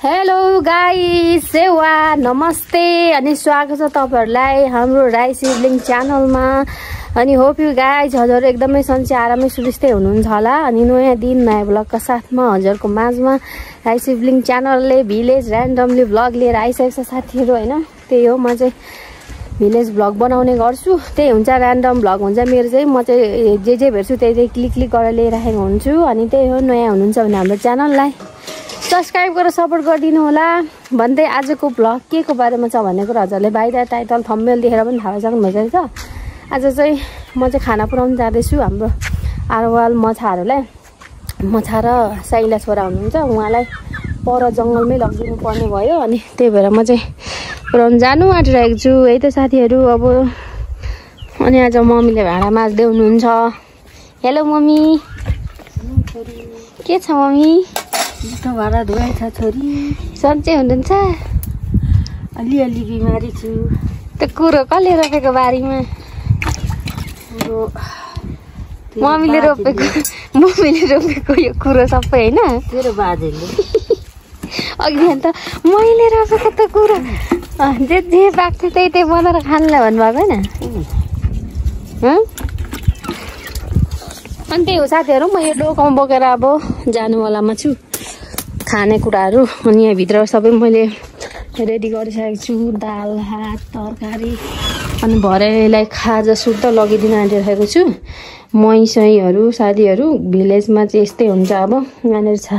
Hello guys, सेवा नमस्ते अनि स्वागत छ तपाईहरुलाई हाम्रो राई सिब्लिङ च्यानलमा। अनि होप यु गाइस हजुरहरु एकदमै सन्चै आरामै सुविस्तै हुनुहुन्छ होला। अनि नयाँ दिन नयाँ ब्लगका साथमा हजुरहरुको माझमा राई सिब्लिङ च्यानलले भिलेज र्यान्डमली ब्लग लिएर आइसकेको छ साथीहरु हैन। त्यही हो, म चाहिँ भिलेज ब्लग बनाउने गर्छु। त्यही हुन्छ, र्यान्डम ब्लग हुन्छ मेरो चाहिँ। म चाहिँ जे भेट्छु त्यही क्लिक गरेर ल्याइराखेको हुन्छु। अनि त्यही हो, नयाँ हुनुहुन्छ भने हाम्रो च्यानललाई सब्स्क्राइब गरेर सपोर्ट गरिदिनु होला भन्दै आजको ब्लग के को बारेमा छ भन्ने कुरा हजुरले बाहिर टाइटल थम्बनेल देखेर पनि थाहा पाइसक्नु भएको छ। आज चाहिँ म चाहिँ खाना पुर्याउन जाँदैछु हाम्रो आरवाल मछाहरूलाई। मछा र साइला छोरा हुनुहुन्छ, उहाँलाई पर जङ्गलमै लगिदिनु पर्ने भयो। अनि त्यही भएर म चाहिँ पुर्याउन जानु आँटिरहेको छु। है त साथीहरू। अब अनि आज मम्मीले भाँडा माझ्दै हुनुहुन्छ। हेलो मम्मी, के छ मम्मी? भाडा धुवाइ छ छोरी। सन्चै हुनुहुन्छ? अलिअलि बिमारी छु। त्यो कुरो कसले रोपेको बारीमा? मम्मीले रोपेको यो कुरो सबै होइन? तेरो बाजेले अघि त मैले रोपेको त कुरो जे पाक्छ त्यही बनाएर खानुलाई भन्नुभएको होइन? अनि त्यही हो साथीहरू, म यो डोकोमा बोकेर अब जानुवालामा छु खानेकुराहरू। अनि यहाँभित्र सबै मैले रेडी गरिसकेको छु, दाल भात तरकारी। अनि भरेलाई खाजा सुट त लगिदिन आँटिरहेको छु। महीहरू साथीहरू भिलेजमा चाहिँ यस्तै हुन्छ। अब यहाँनिर छ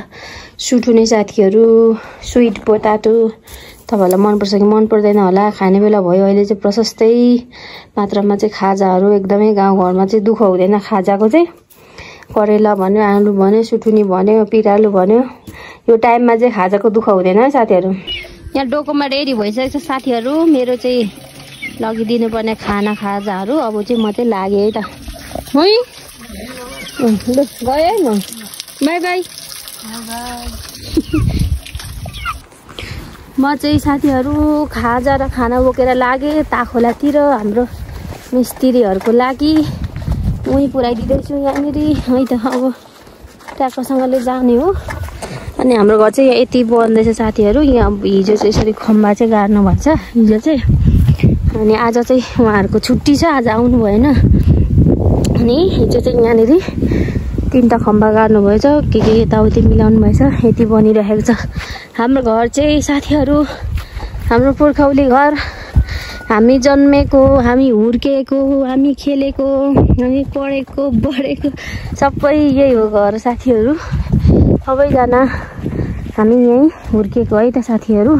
सुटुने साथीहरू, स्विट पोटाटो। तपाईँहरूलाई मनपर्छ कि मन पर्दैन होला, खाने बेला भयो अहिले चाहिँ प्रशस्तै मात्रामा चाहिँ खाजाहरू। एकदमै गाउँघरमा चाहिँ दुःख हुँदैन खाजाको चाहिँ। करेला भन्यो, आलु भन्यो, सुटुनी भन्यो, पिरालु भन्यो, यो टाइममा चाहिँ खाजाको दुःख हुँदैन है साथीहरू। यहाँ डोकोमा रेडी भइसकेको छ साथीहरू मेरो चाहिँ लगिदिनु पर्ने खाजाहरू। अब चाहिँ म चाहिँ लागेँ है त। ल गएँ है म, बाई बाई। म चाहिँ साथीहरू खाजा र खाना बोकेर लागेँ ताखोलातिर हाम्रो मिस्त्रीहरूको लागि। उहीँ पुऱ्याइदिँदैछु यहाँनिर है त। अब ट्र्याक्टरसँगले जाने हो। अनि हाम्रो घर चाहिँ यति बन्दैछ साथीहरू। यहाँ हिजो चाहिँ यसरी खम्बा चाहिँ गाड्नु भएको छ हिजो चाहिँ। अनि आज चाहिँ उहाँहरूको छुट्टी छ, आज आउनु भएन। अनि हिजो चाहिँ यहाँनिर 3टा खम्बा गाड्नु भएछ, के यताउति मिलाउनु भएछ, यति बनिरहेको छ हाम्रो घर चाहिँ साथीहरू। हाम्रो पुर्खौली घर, हामी जन्मेको, हामी हुर्केको, हामी खेलेको, हामी पढेको बढेको सबै यही हो घर साथीहरू। सबैजना हामी यहीँ हुर्केको है त साथीहरू।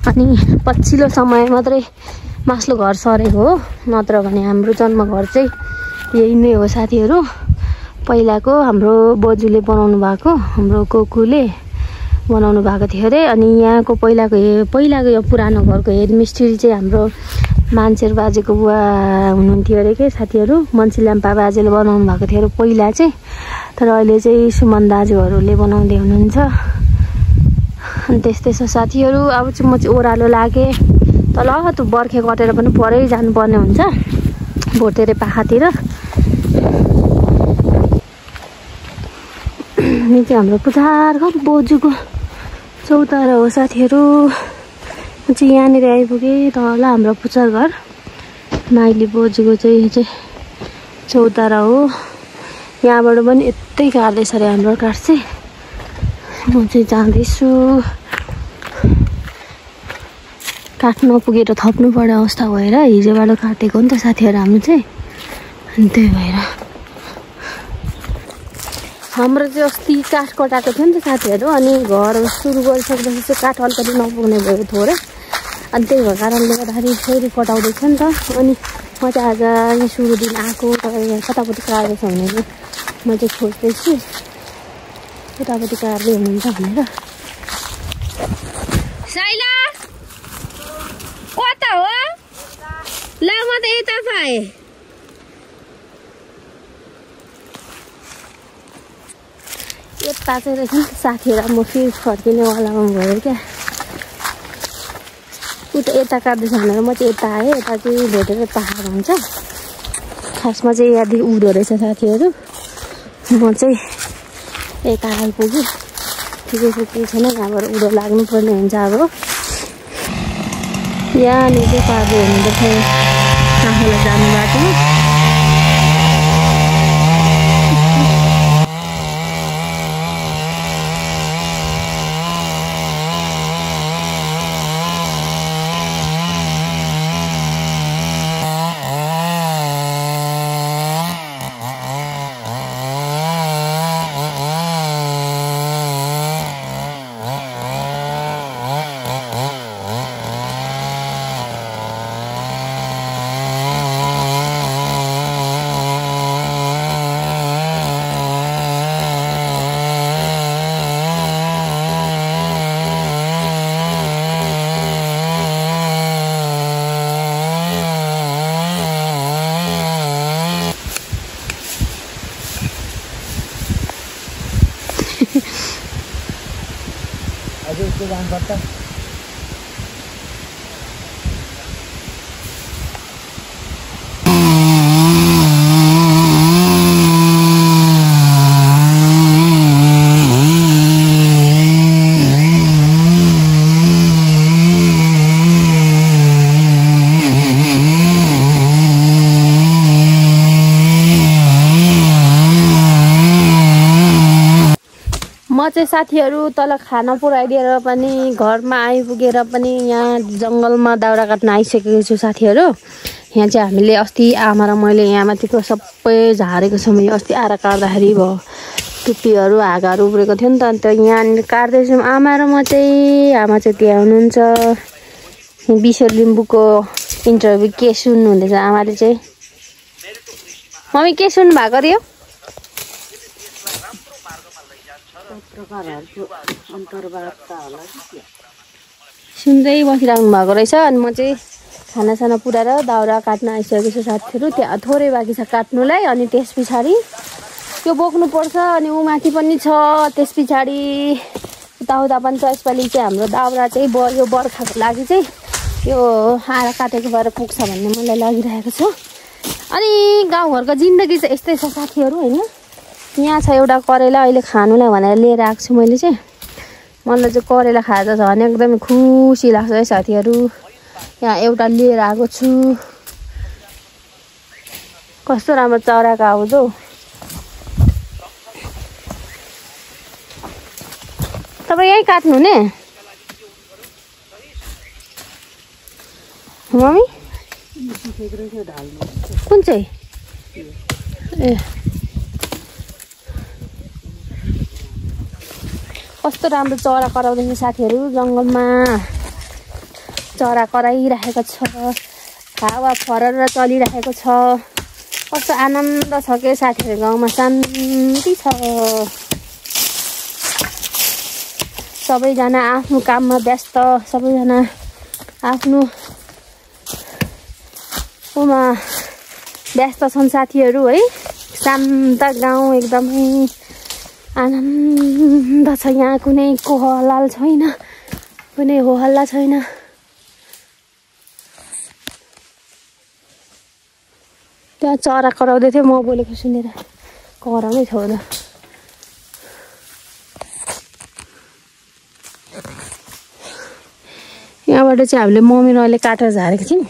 अनि पछिल्लो समय मात्रै मास्लो घर सरेको हो, नत्र भने हाम्रो जन्मघर चाहिँ यही नै हो साथीहरू। पहिलाको हाम्रो बोजूले बनाउनु भएको, हाम्रो कोकुले बनाउनु भएको थियो अरे। अनि यहाँको पहिलाको यो पुरानो घरको हेड मिस्त्री चाहिँ हाम्रो मान्छेहरू बाजेको बुवा हुनुहुन्थ्यो अरे के साथीहरू। मन्सी ल्याम्पा बाजेले बनाउनु भएको थियो अरे पहिला चाहिँ। तर अहिले चाहिँ सुमन दाजुहरूले बनाउँदै हुनुहुन्छ। अनि त्यस्तै छ साथीहरू। अब चाहिँ म चाहिँ ओह्रालो लागेँ तल, त्यो बर्खे कटेर पनि परै जानुपर्ने हुन्छ भोटेरे पाखातिर। यो चाहिँ हाम्रो पुजार घर बोजूको चौतारा हो साथीहरू। म चाहिँ यहाँनिर आइपुगेँ तल हाम्रो पुचार घर माइली बोजूको चाहिँ चौतारा हो। यहाँबाट पनि यतै काट्दैछ अरे हाम्रो काठ चाहिँ। म चाहिँ जाँदैछु, काठ नपुगेर थप्नु पर्ने अवस्था भएर हिजोबाट काटेको नि त साथीहरू हामी चाहिँ। अनि त्यही भएर हाम्रो चाहिँ अस्ति काठ कटाएको थियो नि त साथीहरू। अनि घर सुरु गरिसकेपछि चाहिँ काठ अलिकति नपुग्ने भयो थोरै। अनि त्यही भएको कारणले गर्दाखेरि फेरि कटाउँदैछ नि त। अनि म चाहिँ आज यहाँ सुरु दिन आएको, तपाईँ कतापट्टि काट्दैछ भने चाहिँ म चाहिँ खोज्दैछु कतापट्टि काट्दै हुनुहुन्छ भनेर। साइला कता हो? ल म त यता पाएँ। यता चाहिँ रहेछ नि साथीहरू। म फेरि फर्किनेवालामा भयो क्या। उता यता काट्दैछ भनेर म चाहिँ यता आएँ। यता चाहिँ भेटेर पहाड हुन्छ खासमा चाहिँ यहाँदेखि उँधो रहेछ साथीहरू। म चाहिँ यता आइपुगेँ। ठिकै छ केही छैन यहाँबाट उडो लाग्नुपर्ने हुन्छ अब यहाँनिर चाहिँ पार्दै हुनुपर्छ काखोला जाने बाटो अझै यस्तो जानुपर्छ म चाहिँ साथीहरू तल खाना पुऱ्याइदिएर पनि घरमा आइपुगेर पनि यहाँ जङ्गलमा दाउरा काट्न आइसकेको छु साथीहरू यहाँ चाहिँ हामीले अस्ति आमा र मैले यहाँ माथिको सबै झारेको छौँ यो अस्ति आएर काट्दाखेरि भयो टुप्पीहरू हाँगाहरू उब्रेको थियो नि त अन्त यहाँनिर काट्दैछौँ आमा र म चाहिँ आमा चाहिँ त्यहाँ हुनुहुन्छ बिश्वर लिम्बूको इन्टरभ्यू के सुन्नुहुँदैछ आमाले चाहिँ मम्मी के सुन्नु भएको अरे यो सुन्दै बसिराख्नु भएको रहेछ अनि म चाहिँ खानासाना पुऱ्याएर दाउरा काट्न आइसकेको छु साथीहरू त्यहाँ थोरै बाँकी छ काट्नुलाई अनि त्यस पछाडि त्यो बोक्नुपर्छ अनि ऊ माथि पनि छ त्यस पछाडि उताउता पनि छ यसपालि चाहिँ हाम्रो दाउरा चाहिँ यो बर्खाको लागि चाहिँ यो आएर काटेको भएर पुग्छ भन्ने मलाई लागिरहेको छ अनि गाउँघरको जिन्दगी चाहिँ यस्तै छ साथीहरू होइन यहाँ छ एउटा करेला अहिले खानुलाई भनेर लिएर आएको छु मैले चाहिँ मलाई चाहिँ करेला खाएर छ भने एकदमै खुसी लाग्छ है साथीहरू यहाँ एउटा लिएर आएको छु कस्तो राम्रो चराको आवाज हौ तपाईँ यहीँ काट्नु हुने मम्मी कुन चाहिँ ए कस्तो राम्रो चरा कराउँदैछ साथीहरू जङ्गलमा चरा कराइरहेको छ हावा फरर चलिरहेको छ कस्तो आनन्द छ के साथीहरू गाउँमा शान्ति छ सबैजना आफ्नो काममा व्यस्त सबैजना आफ्नो उमा व्यस्त छन् साथीहरू है शान्त गाउँ एकदमै आनन्द छ यहाँ कुनै कोहलाल छैन कुनै होहल्ला छैन त्यहाँ चरा कराउँदै थियो म बोलेको सुनेर कराउनै थियो यहाँबाट चाहिँ हामीले मम्मी र अहिले काटेर झारेको थियौँ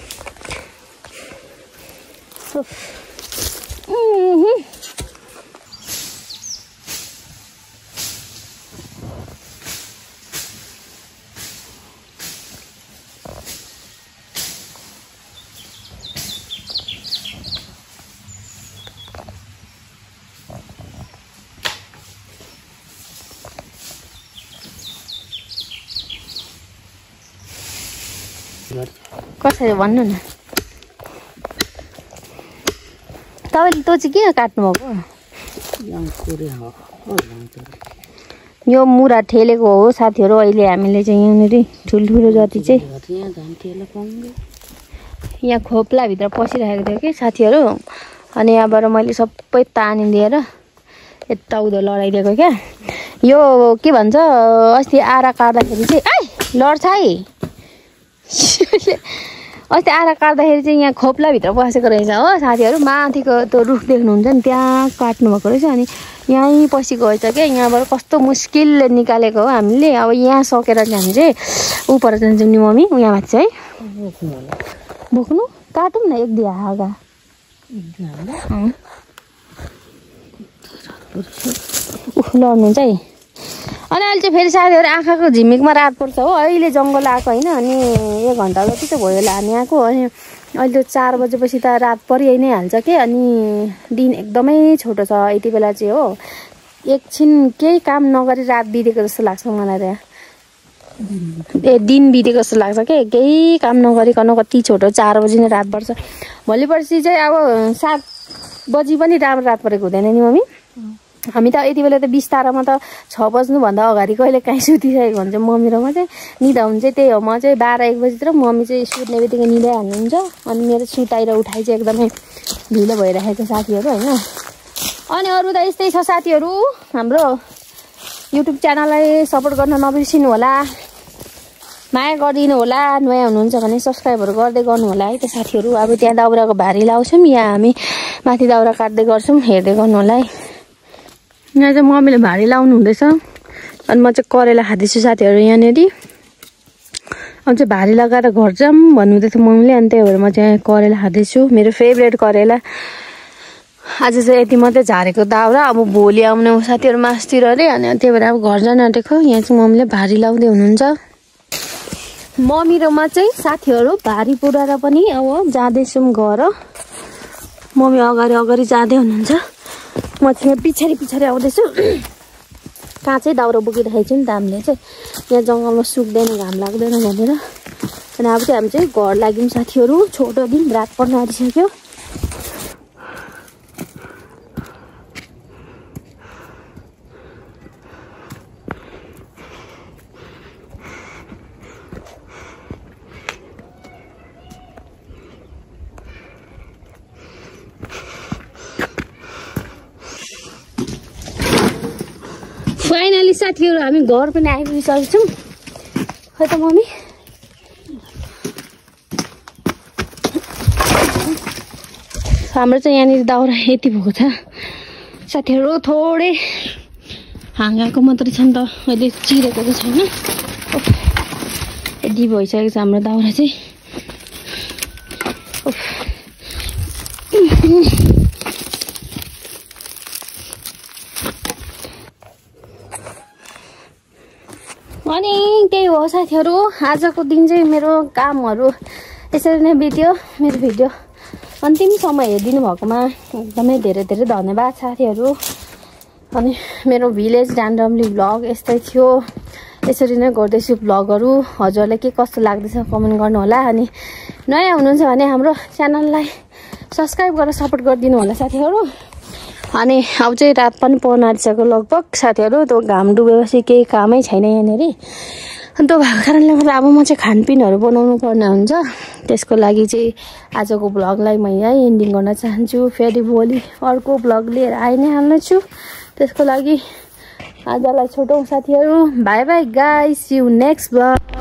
कसरी भन्नु न तपाईँले त्यो चाहिँ किन काट्नु भएको यो मुरा ठेलेको हो साथीहरू अहिले हामीले चाहिँ यहाँनिर ठुल्ठुलो जति चाहिँ यहाँ खोप्लाभित्र पसिरहेको थियो कि साथीहरू अनि यहाँबाट मैले सबै तानिदिएर यताउता लडाइदिएको क्या यो के भन्छ अस्ति आरा काट्दाखेरि चाहिँ ए लड्छ है अस्ति आएर काट्दाखेरि चाहिँ यहाँ खोप्लाभित्र बसेको रहेछ हो साथीहरू माथिको त्यो रुख देख्नुहुन्छ नि त्यहाँ काट्नु भएको रहेछ अनि यहीँ पछि गएछ क्या यहाँबाट कस्तो मुस्किलले निकालेको हो हामीले अब यहाँ सकेर चाहिँ चाहिँ ऊ पर जान्छौँ नि मम्मी यहाँ माथि चाहिँ बोक्नु काटौँ न एक दिया हागा लड्नुहुन्छ है अनि अहिले चाहिँ फेरि साथीहरू आँखाको झिमिकमा रात पर्छ हो अहिले जङ्गल आएको होइन अनि 1 घन्टा जति चाहिँ भयो होला हामी आएको अनि अहिले 4 बजेपछि त रात परि नै हाल्छ कि अनि दिन एकदमै छोटो छ यति बेला चाहिँ हो एकछिन केही काम नगरी रात बितेको जस्तो लाग्छ मलाई त दिन बितेको जस्तो लाग्छ कि केही काम नगरिकन कति छोटो 4 बजी नै रात पर्छ भोलि पर्सि चाहिँ अब 7 बजी पनि राम्रो रात परेको हुँदैन नि मम्मी हामी त यति बेला त बिस्तारामा त 6 बज्नुभन्दा अगाडि कहिले काहीँ सुतिसकेको हुन्छ मम्मी र म चाहिँ निदा हुन्छ त्यही हो म चाहिँ 12-1 बजीतिर मम्मी चाहिँ सुत्ने बित्तिकै निदै हाल्नुहुन्छ अनि मेरो सुताइ र उठाइ चाहिँ एकदमै ढिलो भइरहेको छ साथीहरू होइन अनि अरू त यस्तै छ साथीहरू हाम्रो युट्युब च्यानललाई सपोर्ट गर्न नबिर्सिनु होला माया गरिदिनु होला नयाँ हुनुहुन्छ भने सब्सक्राइबहरू गर्दै गर्नु होला है त साथीहरू अब त्यहाँ दाउराको भारी लाउँछौँ यहाँ हामी माथि दाउरा काट्दै गर्छौँ हेर्दै गर्नु होला है यहाँ चाहिँ मम्मीले भारी लाउनु हुँदैछ अनि म चाहिँ करेला खाँदैछु साथीहरू यहाँनिर अब चाहिँ भारी लगाएर घर जाऊँ भन्नुहुँदै थियो मम्मीले अनि त्यही भएर म चाहिँ करेला खाँदैछु मेरो फेभरेट करेला आज चाहिँ यति मात्रै झारेको दाउरा अब भोलि आउने साथीहरू मासतिर अरे अनि त्यही भएर अब घर जान आँटेको यहाँ चाहिँ मम्मीले भारी लाउँदै हुनुहुन्छ मम्मी र म चाहिँ साथीहरू भारी पुऱ्याएर पनि अब जाँदैछौँ घर मम्मी अगाडि जाँदै हुनुहुन्छ म चाहिँ पछाडि आउँदैछु कहाँ चाहिँ दाउरा बोकिराखेको छु नि त हामीले चाहिँ यहाँ जङ्गलमा सुक्दैन घाम लाग्दैन भनेर अनि अब चाहिँ हामी चाहिँ घर लाग्यौँ साथीहरू छोटो दिन रात पर्न आँटिसक्यो फाइनली साथीहरू हामी घर पनि आइपुगिसकेको छौँ खै त मम्मी हाम्रो चाहिँ यहाँनिर दाउरा यति भएको छ साथीहरू थोरै हाँगाको मात्रै छ नि त अहिले चिरेको चाहिँ छैन यति भइसकेको छ हाम्रो दाउरा चाहिँ अनि त्यही हो साथीहरू आजको दिन चाहिँ मेरो कामहरू यसरी नै बित्यो मेरो भिडियो अन्तिमसम्म हेरिदिनु भएकोमा एकदमै धेरै धन्यवाद साथीहरू अनि मेरो भिलेज र्यान्डमली भ्लग यस्तै थियो यसरी नै गर्दैछु भ्लगहरू हजुरलाई के कस्तो लाग्दैछ कमेन्ट गर्नु होला अनि नयाँ हुनुहुन्छ भने हाम्रो च्यानललाई सब्सक्राइब गरेर सपोर्ट गरिदिनु होला साथीहरू अनि अब चाहिँ रात पनि पर्न आँटिसक्यो लगभग साथीहरू त्यो घाम डुबेपछि केही कामै छैन यहाँनिर अनि त्यो भएको कारणले गर्दा अब म चाहिँ खानपिनहरू बनाउनु पर्ने हुन्छ त्यसको लागि चाहिँ आजको भ्लगलाई म यहीँ एन्डिङ गर्न चाहन्छु फेरि भोलि अर्को भ्लग लिएर आइ नै हाल्नेछु त्यसको लागि आजलाई छोटौँ साथीहरू bye bye guys see you next vlog